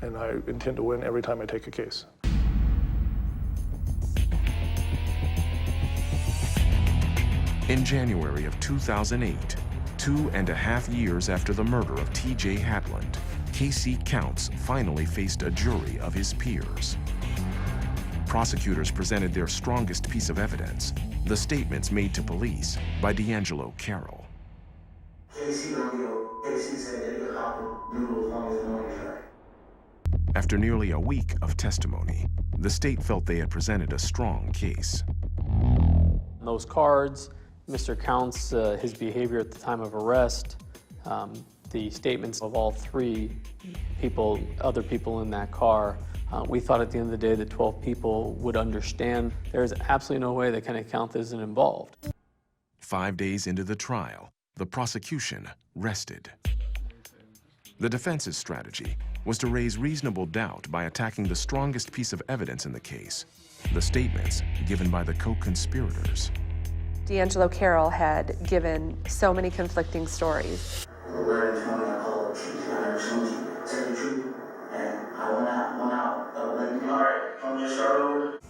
and I intend to win every time I take a case. In January of 2008, 2.5 years after the murder of T.J. Hatland, Casey Counts finally faced a jury of his peers. Prosecutors presented their strongest piece of evidence, the statements made to police by D'Angelo Carroll. Casey said that he hopped noodles on his morning drive. After nearly a week of testimony, the state felt they had presented a strong case. Those cards, Mr. Counts, his behavior at the time of arrest, the statements of all three people, other people in that car, we thought at the end of the day that 12 people would understand there's absolutely no way that Kenneth Counts isn't involved. 5 days into the trial, the prosecution rested. The defense's strategy was to raise reasonable doubt by attacking the strongest piece of evidence in the case, the statements given by the co-conspirators. D'Angelo Carroll had given so many conflicting stories.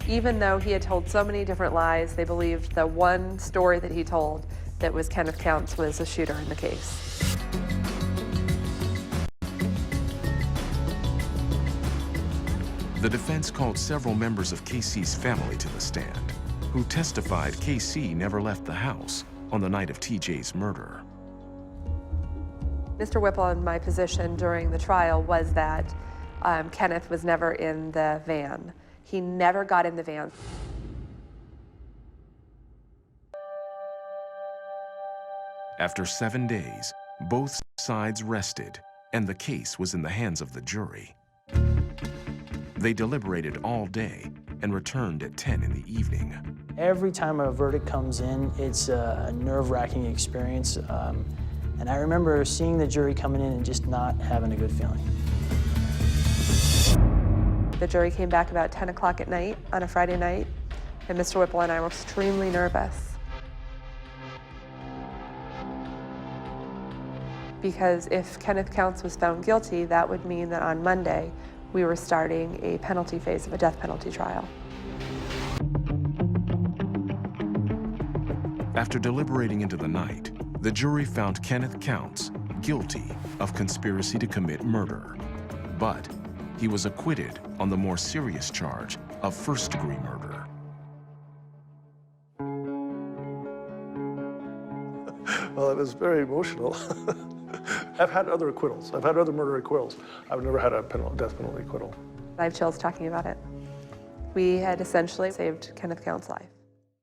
Even though he had told so many different lies, they believed the one story that he told that was Kenneth Counts was a shooter in the case. The defense called several members of Casey's family to the stand, who testified Casey never left the house on the night of TJ's murder. Mr. Whipple and my position during the trial was that Kenneth was never in the van. He never got in the van. After 7 days, both sides rested, and the case was in the hands of the jury. They deliberated all day and returned at 10 in the evening. Every time a verdict comes in, it's a nerve-wracking experience. And I remember seeing the jury coming in and just not having a good feeling. The jury came back about 10 o'clock at night on a Friday night, and Mr. Whipple and I were extremely nervous. Because if Kenneth Counts was found guilty, that would mean that on Monday, we were starting a penalty phase of a death penalty trial. After deliberating into the night, the jury found Kenneth Counts guilty of conspiracy to commit murder, but he was acquitted on the more serious charge of first-degree murder. Well, it was very emotional. I've had other acquittals. I've had other murder acquittals. I've never had a death penalty acquittal. I have chills talking about it. We had essentially saved Kenneth Counts' life.